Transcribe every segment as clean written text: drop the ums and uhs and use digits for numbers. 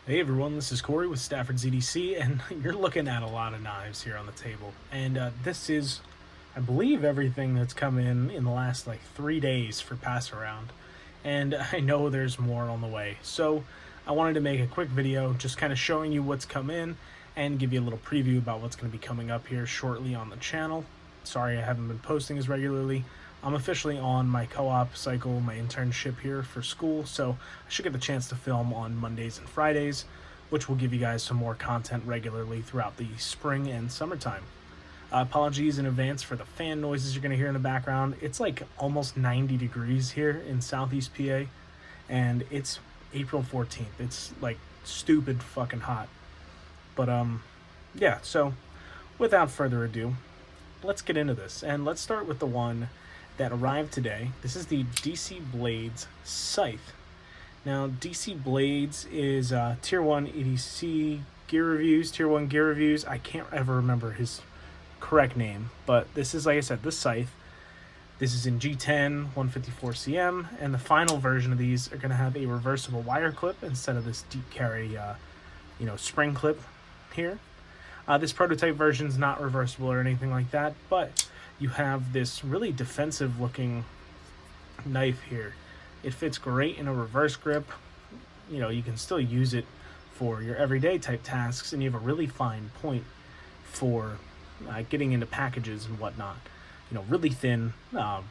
Hey everyone, this is Corey with Stafford ZDC, and you're looking at a lot of knives here on the table. And this is, I believe, everything that's come in the last like 3 days for pass around. And I know there's more on the way. So I wanted to make a quick video just kind of showing you what's come in and give you a little preview about what's going to be coming up here shortly on the channel. Sorry I haven't been posting as regularly. I'm officially on my co-op cycle, my internship here for school, so I should get the chance to film on Mondays and Fridays, which will give you guys some more content regularly throughout the spring and summertime. Apologies in advance for the fan noises you're going to hear in the background. It's like almost 90 degrees here in Southeast PA, and it's April 14th. It's like stupid fucking hot. But yeah, so without further ado, let's get into this, and let's start with the one that arrived today. This is the DC Blades Scythe. Now, DC Blades is Tier 1 EDC Gear Reviews, Tier 1 Gear Reviews. I can't ever remember his correct name, but this is, like I said, the Scythe. This is in G10, 154cm, and the final version of these are going to have a reversible wire clip instead of this deep carry, spring clip here. This prototype version is not reversible or anything like that, but you have this really defensive looking knife here. It fits great in a reverse grip. You know, you can still use it for your everyday type tasks, and you have a really fine point for getting into packages and whatnot. You know, really thin,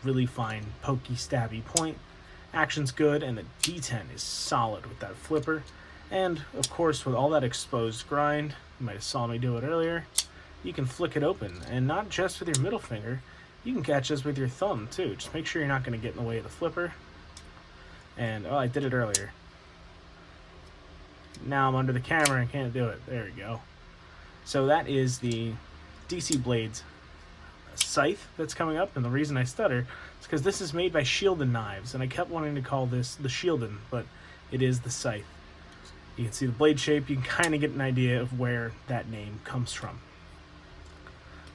really fine, pokey, stabby point. Action's good, and the D10 is solid with that flipper. And, of course, with all that exposed grind, you might have saw me do it earlier, you can flick it open, and not just with your middle finger, you can catch this with your thumb too. Just make sure you're not going to get in the way of the flipper. And I did it earlier. Now I'm under the camera and can't do it. There we go. So that is the DC Blades Scythe that's coming up, and the reason I stutter is because this is made by Shieldin Knives, and I kept wanting to call this the Shieldin, but it is the Scythe. You can see the blade shape. You can kind of get an idea of where that name comes from.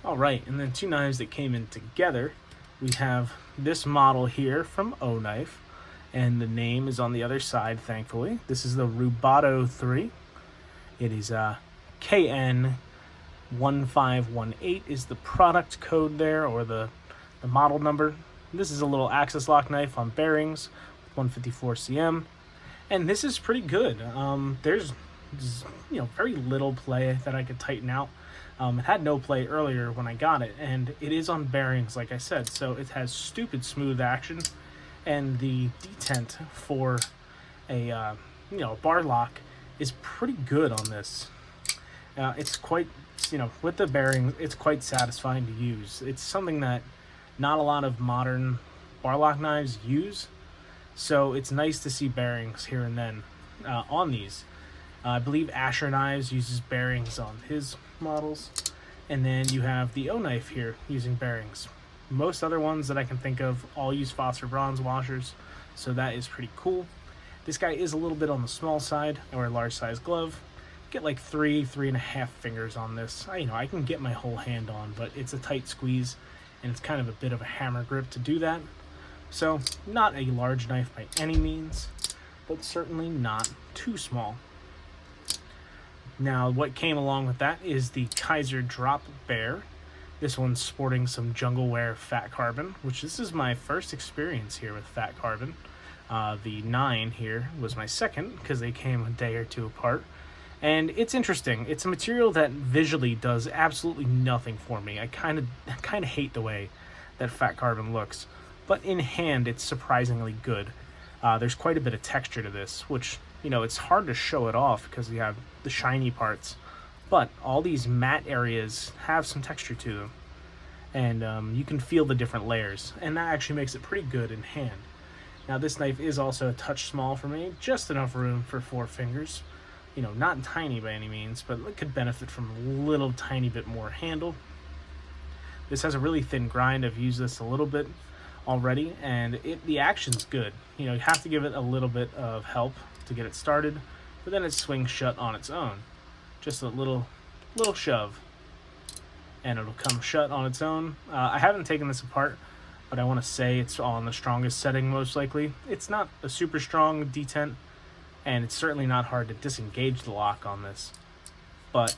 Alright, and then two knives that came in together. We have this model here from O-Knife, and the name is on the other side, thankfully. This is the Rubato 3. It is KN1518 is the product code there, or the model number. This is a little axis lock knife on bearings, 154cm, and this is pretty good. There's very little play that I could tighten out. It had no play earlier when I got it, and it is on bearings, like I said, so it has stupid smooth action, and the detent for a bar lock is pretty good on this. It's quite, with the bearings, it's quite satisfying to use. It's something that not a lot of modern bar lock knives use, so it's nice to see bearings here and then on these. I believe Asher Knives uses bearings on his models. And then you have the O-Knife here using bearings. Most other ones that I can think of all use phosphor bronze washers, so that is pretty cool. This guy is a little bit on the small side. I wear a large size glove. Get like 3.5 fingers on this. I can get my whole hand on, but it's a tight squeeze, and it's kind of a bit of a hammer grip to do that. So not a large knife by any means, but certainly not too small. Now, what came along with that is the Kizer Drop Bear. This one's sporting some Jungle Wear Fat Carbon, which this is my first experience here with Fat Carbon. The 9 here was my second, because they came a day or two apart. And it's interesting. It's a material that visually does absolutely nothing for me. I kind of hate the way that Fat Carbon looks. But in hand, it's surprisingly good. There's quite a bit of texture to this, which, it's hard to show it off because you have the shiny parts, but all these matte areas have some texture to them, and you can feel the different layers, and that actually makes it pretty good in hand. Now, this knife is also a touch small for me, just enough room for 4 fingers. Not tiny by any means, but it could benefit from a little tiny bit more handle. This has a really thin grind. I've used this a little bit already, and the action's good. You have to give it a little bit of help to get it started, but then it swings shut on its own. Just a little shove, and it'll come shut on its own. I haven't taken this apart, but I want to say it's on the strongest setting most likely. It's not a super strong detent, and it's certainly not hard to disengage the lock on this. But,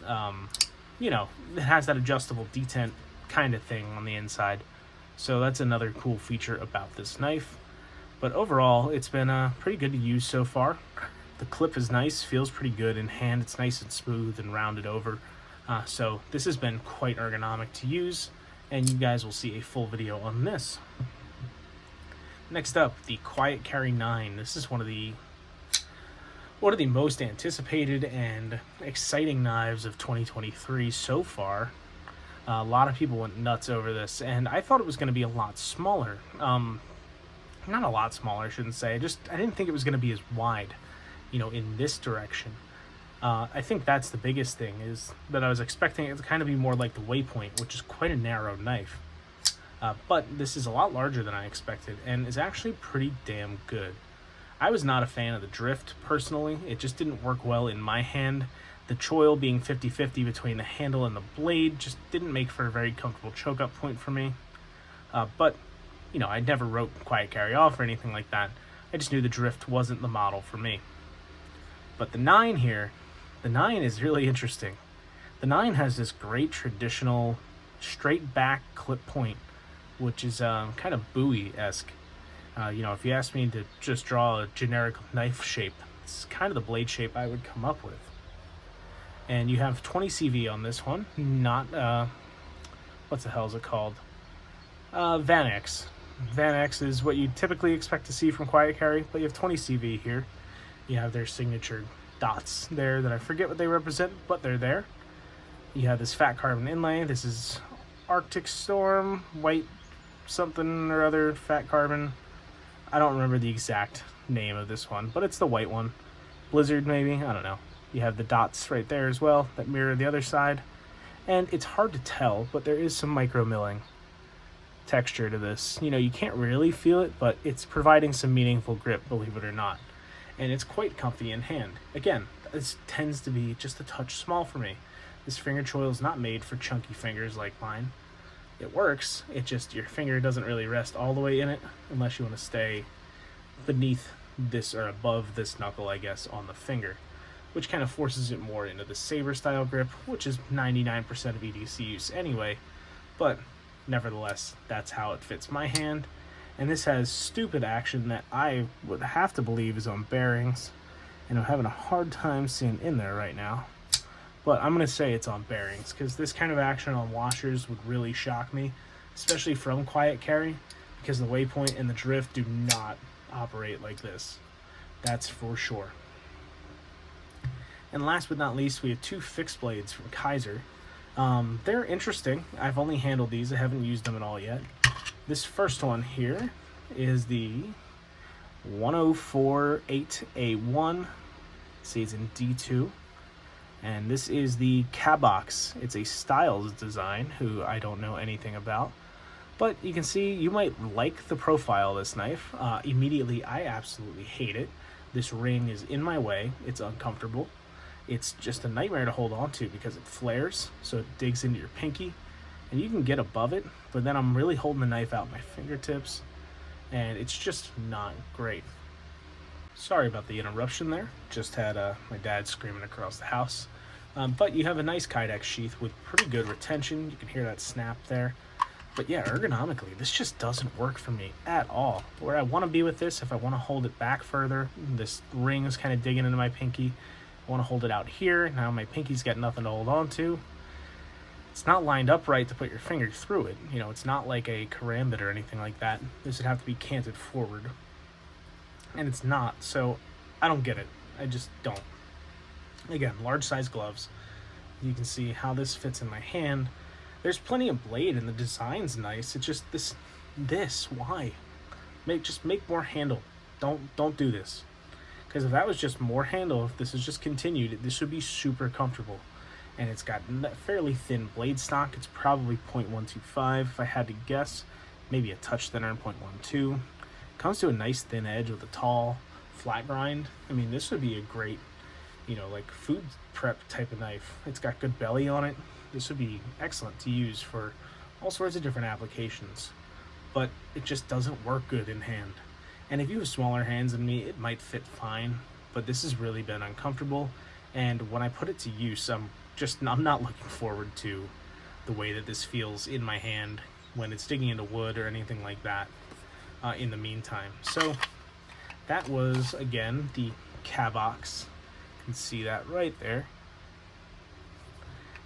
you know, it has that adjustable detent kind of thing on the inside. So that's another cool feature about this knife. But overall, it's been pretty good to use so far. The clip is nice, feels pretty good in hand. It's nice and smooth and rounded over. So this has been quite ergonomic to use, and you guys will see a full video on this. Next up, the Quiet Carry 9. This is one of the most anticipated and exciting knives of 2023 so far. A lot of people went nuts over this, and I thought it was going to be a lot smaller. Not a lot smaller, I shouldn't say. I didn't think it was going to be as wide, you know, in this direction. I think that's the biggest thing, is that I was expecting it to kind of be more like the Waypoint, which is quite a narrow knife. But this is a lot larger than I expected, and is actually pretty damn good. I was not a fan of the drift, personally. It just didn't work well in my hand. The choil being 50-50 between the handle and the blade just didn't make for a very comfortable choke-up point for me. But, you know, I never wrote Quiet Carry off or anything like that. I just knew the drift wasn't the model for me. But the 9 here, the 9 is really interesting. The 9 has this great traditional straight back clip point, which is kind of Bowie-esque. You know, if you ask me to just draw a generic knife shape, it's kind of the blade shape I would come up with. And you have 20 CV on this one, not, what the hell is it called? Van-X. Van-X is what you typically expect to see from Quiet Carry, but you have 20 CV here. You have their signature dots there that I forget what they represent, but they're there. You have this fat carbon inlay. This is Arctic Storm, white something or other, fat carbon. I don't remember the exact name of this one, but it's the white one. Blizzard, maybe? I don't know. You have the dots right there as well that mirror the other side. And it's hard to tell, but there is some micro milling texture to this. You know, you can't really feel it, but it's providing some meaningful grip, believe it or not. And it's quite comfy in hand. Again, this tends to be just a touch small for me. This finger choil is not made for chunky fingers like mine. It works, it just, your finger doesn't really rest all the way in it unless you want to stay beneath this, or above this knuckle, I guess, on the finger, which kind of forces it more into the saber style grip, which is 99% of EDC use anyway. But nevertheless, that's how it fits my hand. And this has stupid action that I would have to believe is on bearings, and I'm having a hard time seeing in there right now. But I'm going to say it's on bearings, because this kind of action on washers would really shock me, especially from Quiet Carry, because the Waypoint and the drift do not operate like this. That's for sure. And last but not least, we have 2 fixed blades from Kizer. They're interesting. I've only handled these. I haven't used them at all yet. This first one here is the 1048A1. See, it's in D2. And this is the Cabox. It's a Styles design, who I don't know anything about. But you can see, you might like the profile of this knife. Immediately, I absolutely hate it. This ring is in my way. It's uncomfortable. It's just a nightmare to hold on to because it flares, so it digs into your pinky. And you can get above it, but then I'm really holding the knife out my fingertips, and it's just not great. Sorry about the interruption there. Just had my dad screaming across the house. But you have a nice Kydex sheath with pretty good retention. You can hear that snap there. But yeah, ergonomically, this just doesn't work for me at all. Where I want to be with this, if I want to hold it back further, this ring is kind of digging into my pinky. I want to hold it out here. Now my pinky's got nothing to hold on to. It's not lined up right to put your finger through it. You know, it's not like a karambit or anything like that. This would have to be canted forward. And it's not, so I don't get it. I just don't. Again, large size gloves. You can see how this fits in my hand. There's plenty of blade and the design's nice. It's just this, why? Just make more handle. Don't do this. Because if that was just more handle, if this is just continued, this would be super comfortable. And it's got fairly thin blade stock. It's probably 0.125 if I had to guess. Maybe a touch thinner in 0.12. Comes to a nice thin edge with a tall flat grind. I mean, this would be a great, you know, like food prep type of knife. It's got good belly on it. This would be excellent to use for all sorts of different applications. But it just doesn't work good in hand. And if you have smaller hands than me, it might fit fine. but this has really been uncomfortable. And when I put it to use, I'm not looking forward to the way that this feels in my hand when it's digging into wood or anything like that in the meantime. So that was, again, the Cabox. You can see that right there.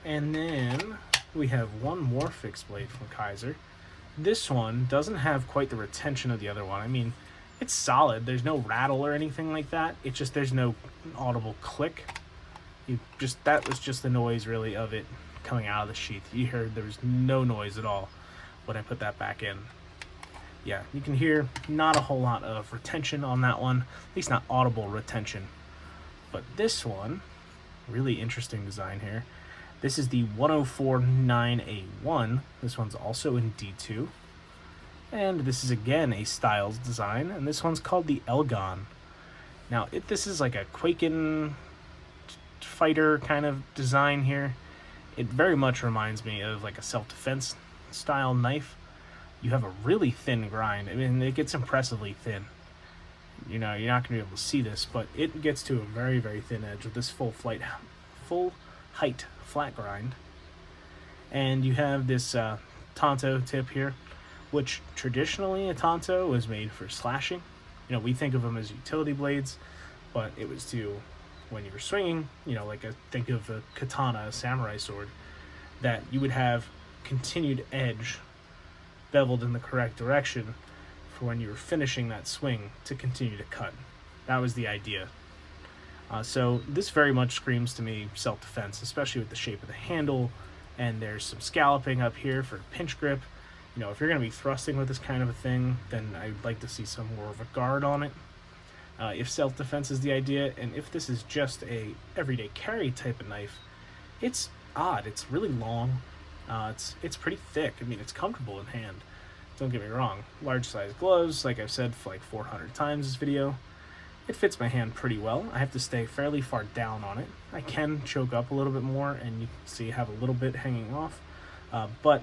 And then we have one more fixed blade from Kizer. This one doesn't have quite the retention of the other one. I mean, it's solid. There's no rattle or anything like that. It's just there's no audible click. That was just the noise really of it coming out of the sheath. You heard there was no noise at all when I put that back in. Yeah, you can hear not a whole lot of retention on that one, at least not audible retention. But this one, really interesting design here. This is the 1049A1. This one's also in D2. And this is again a Styles design, and this one's called the Elgon. Now, this is like a Quaken fighter kind of design here. It very much reminds me of like a self-defense style knife. You have a really thin grind. I mean, it gets impressively thin. You know, you're not going to be able to see this, but it gets to a very, very thin edge with this full height flat grind. And you have this Tanto tip here, which traditionally a Tanto was made for slashing. You know, we think of them as utility blades, but it was to, when you were swinging, you know, like think of a katana, a samurai sword, that you would have continued edge beveled in the correct direction for when you were finishing that swing to continue to cut. That was the idea. So this very much screams to me self-defense, especially with the shape of the handle, and there's some scalloping up here for pinch grip. You know, if you're going to be thrusting with this kind of a thing, then I'd like to see some more of a guard on it. If self-defense is the idea, and if this is just a everyday carry type of knife, it's odd. It's really long. It's pretty thick. I mean, it's comfortable in hand. Don't get me wrong. Large size gloves, like I've said for like 400 times this video. It fits my hand pretty well. I have to stay fairly far down on it. I can choke up a little bit more, and you can see I have a little bit hanging off. But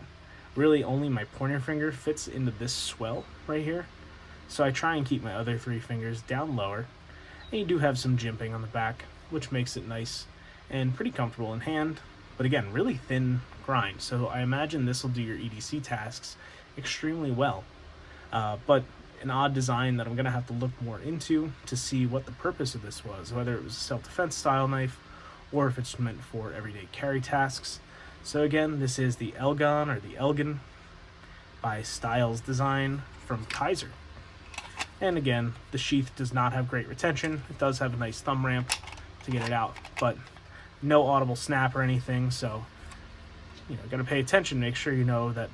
really only my pointer finger fits into this swell right here. So I try and keep my other three fingers down lower. And you do have some jimping on the back, which makes it nice and pretty comfortable in hand. But again, really thin grind. So I imagine this will do your EDC tasks extremely well. But an odd design that I'm going to have to look more into to see what the purpose of this was, whether it was a self-defense style knife or if it's meant for everyday carry tasks. So again, this is the Elgon, or the Elgin, by Styles Design from Kizer. And again, the sheath does not have great retention. It does have a nice thumb ramp to get it out, but no audible snap or anything, so you know, gotta pay attention, make sure you know that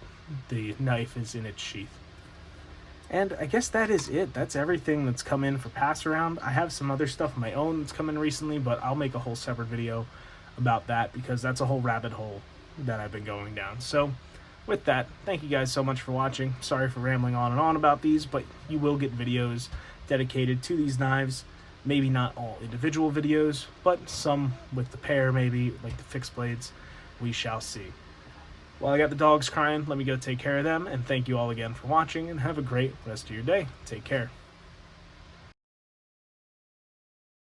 the knife is in its sheath. And I guess that is it. That's everything that's come in for Pass Around. I have some other stuff of my own that's come in recently, but I'll make a whole separate video about that because that's a whole rabbit hole that I've been going down. So with that, thank you guys so much for watching. Sorry for rambling on and on about these, but you will get videos dedicated to these knives. Maybe not all individual videos, but some with the pair, maybe like the fixed blades. We shall see. While I got the dogs crying, let me go take care of them, and thank you all again for watching, and have a great rest of your day. Take care.